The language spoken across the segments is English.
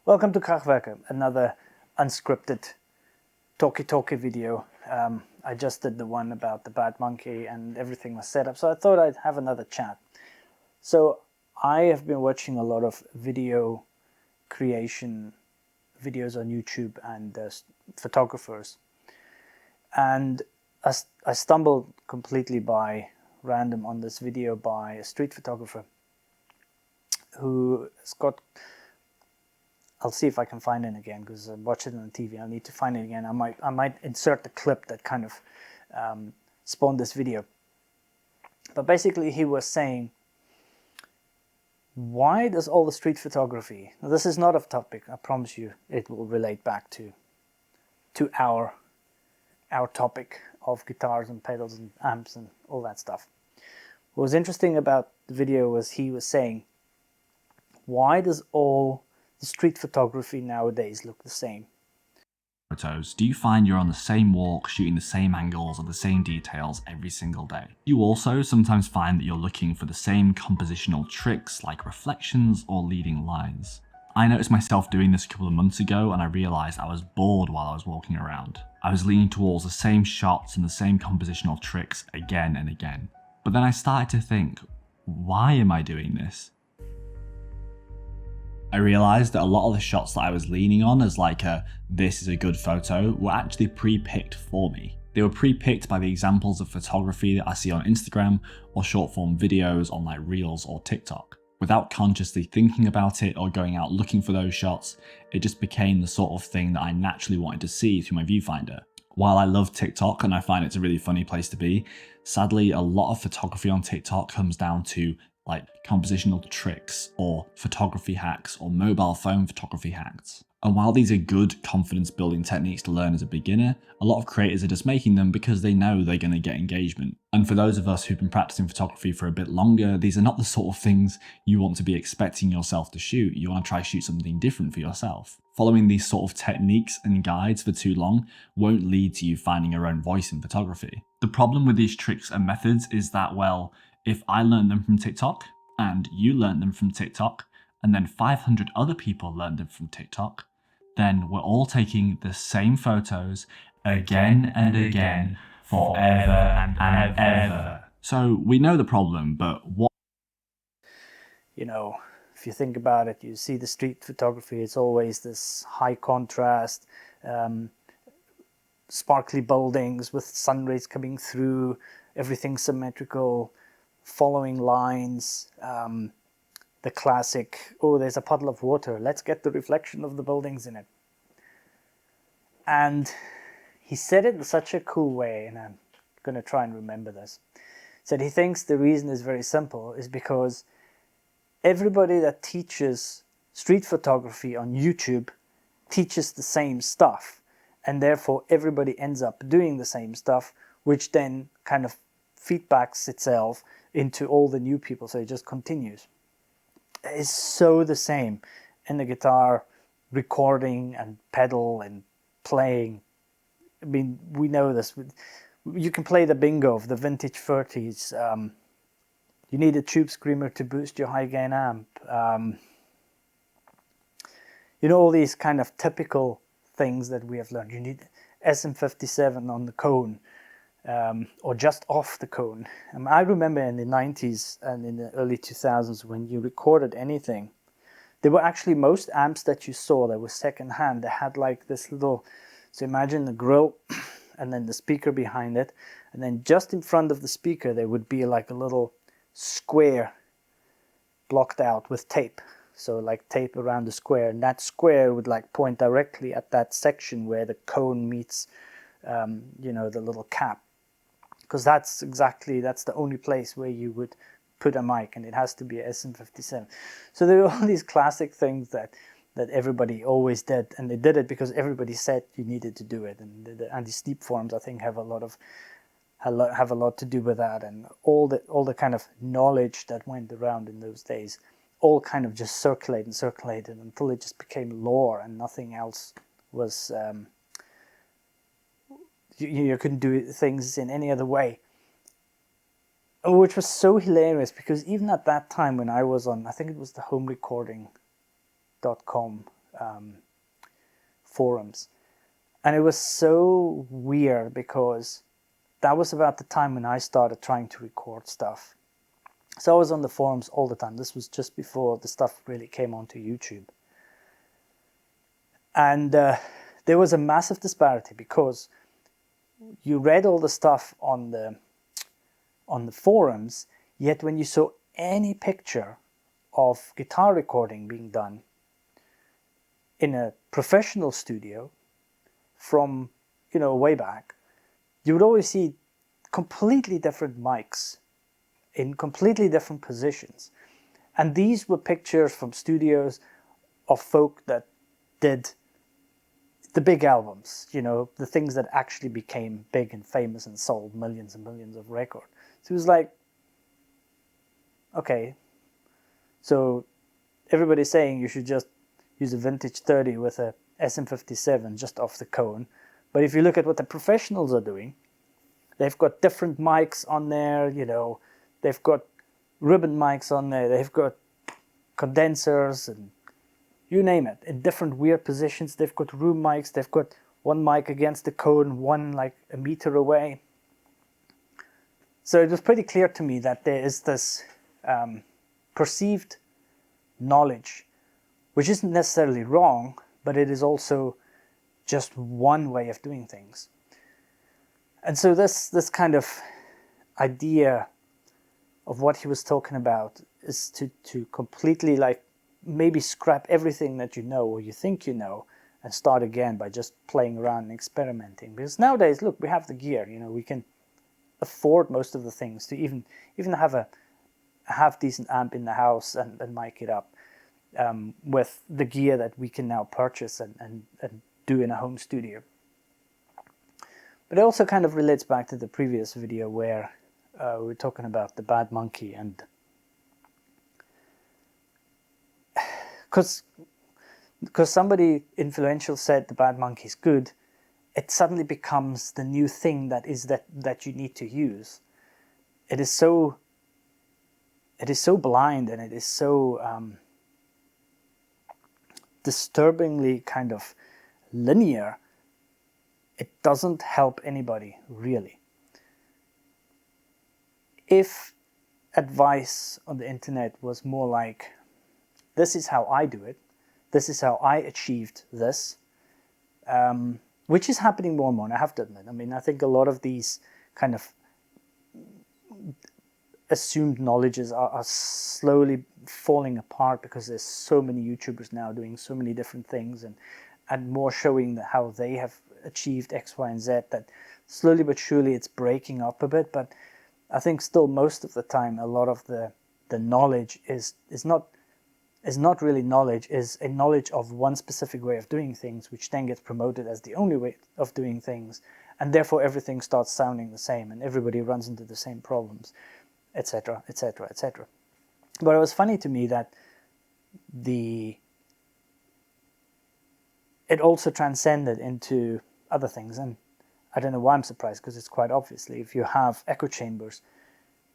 Welcome to KRACHWERKE, another unscripted talky video. I just did the one about the bad monkey and everything was set up, so I thought I'd have another chat. So I have been watching a lot of video creation videos on YouTube and photographers, and I stumbled completely by random on this video by a street photographer who has got, I'll see if I can find it again because I watched it on TV. I need to find it again. I might insert the clip that kind of spawned this video. But basically he was saying, why does all the street photography, now this is not off topic, I promise you it will relate back to our topic of guitars and pedals and amps and all that stuff. What was interesting about the video was he was saying, why does all the street photography nowadays look the same? Photos, do you find you're on the same walk, shooting the same angles or the same details every single day? You also sometimes find that you're looking for the same compositional tricks like reflections or leading lines. I noticed myself doing this a couple of months ago and I realised I was bored while I was walking around. I was leaning towards the same shots and the same compositional tricks again and again. But then I started to think, why am I doing this? I realised that a lot of the shots that I was leaning on as like this is a good photo were actually pre-picked for me. They were pre-picked by the examples of photography that I see on Instagram or short form videos on like Reels or TikTok. Without consciously thinking about it or going out looking for those shots, it just became the sort of thing that I naturally wanted to see through my viewfinder. While I love TikTok and I find it's a really funny place to be, sadly a lot of photography on TikTok comes down to like compositional tricks or photography hacks or mobile phone photography hacks. And while these are good confidence building techniques to learn as a beginner, a lot of creators are just making them because they know they're going to get engagement. And for those of us who've been practicing photography for a bit longer, these are not the sort of things you want to be expecting yourself to shoot. You want to try shoot something different for yourself. Following these sort of techniques and guides for too long won't lead to you finding your own voice in photography. The problem with these tricks and methods is that, well, if I learned them from TikTok, and you learned them from TikTok, and then 500 other people learned them from TikTok, then we're all taking the same photos again and again, forever and ever. So we know the problem, but what? You know, if you think about it, you see the street photography, it's always this high contrast, sparkly buildings with sun rays coming through, everything symmetrical, following lines, the classic, oh, there's a puddle of water, let's get the reflection of the buildings in it. And he said it in such a cool way, and I'm going to try and remember this. He said he thinks the reason is very simple, is because everybody that teaches street photography on YouTube teaches the same stuff, and therefore everybody ends up doing the same stuff, which then kind of feedbacks itself into all the new people, so it just continues. It's so the same in the guitar recording and pedal and playing. I mean, we know this. You can play the bingo of the vintage 30s. You need a tube screamer to boost your high gain amp. You know, all these kind of typical things that we have learned. You need SM57 on the cone. Or just off the cone. I remember in the 90s and in the early 2000s when you recorded anything, there were actually most amps that you saw that were second-hand. They had like this little, so imagine the grill and then the speaker behind it, and then just in front of the speaker there would be like a little square blocked out with tape. So like tape around the square, and that square would like point directly at that section where the cone meets you know, the little cap. Because that's the only place where you would put a mic, and it has to be a SM57. So there are all these classic things that everybody always did, and they did it because everybody said you needed to do it. And the anti-steep forums, I think, have a lot to do with that, and all the kind of knowledge that went around in those days, all kind of just circulated until it just became lore, and nothing else was. You couldn't do things in any other way, which was so hilarious because even at that time when I was on, I think it was the homerecording.com forums. And it was so weird because that was about the time when I started trying to record stuff. So I was on the forums all the time. This was just before the stuff really came onto YouTube. And there was a massive disparity because you read all the stuff on the forums, yet when you saw any picture of guitar recording being done in a professional studio from, you know, way back, you would always see completely different mics in completely different positions. And these were pictures from studios of folk that did the big albums, you know, the things that actually became big and famous and sold millions and millions of records. So it was like, okay, so everybody's saying you should just use a vintage 30 with a SM57 just off the cone. But if you look at what the professionals are doing, they've got different mics on there, you know, they've got ribbon mics on there, they've got condensers and you name it, in different weird positions. They've got room mics, they've got one mic against the cone, one like a meter away. So it was pretty clear to me that there is this perceived knowledge, which isn't necessarily wrong, but it is also just one way of doing things. And so this kind of idea of what he was talking about is to completely like maybe scrap everything that you know or you think you know and start again by just playing around and experimenting. Because nowadays, look, we have the gear, you know, we can afford most of the things to even have a half-decent amp in the house and mic it up with the gear that we can now purchase and do in a home studio. But it also kind of relates back to the previous video where we were talking about the Bad Monkey, and because somebody influential said the Bad Monkey is good, it suddenly becomes the new thing that you need to use. It is so blind, and it is so disturbingly kind of linear. It doesn't help anybody, really. If advice on the internet was more like, this is how I do it, this is how I achieved this, which is happening more and more, and I have to admit. I mean, I think a lot of these kind of assumed knowledges are slowly falling apart because there's so many YouTubers now doing so many different things and more showing how they have achieved X, Y, and Z, that slowly but surely it's breaking up a bit. But I think still most of the time a lot of the knowledge is not really knowledge, is a knowledge of one specific way of doing things, which then gets promoted as the only way of doing things, and therefore everything starts sounding the same and everybody runs into the same problems, etc., etc., etc. But it was funny to me that it also transcended into other things, and I don't know why I'm surprised, because it's quite obviously, if you have echo chambers,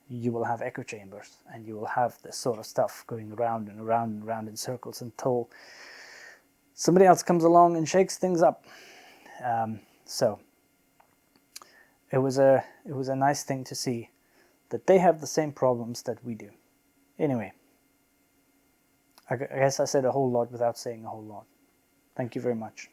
you will have echo chambers, and you will have this sort of stuff going around and around and around in circles until somebody else comes along and shakes things up. So it was a nice thing to see that they have the same problems that we do. Anyway, I guess I said a whole lot without saying a whole lot. Thank you very much.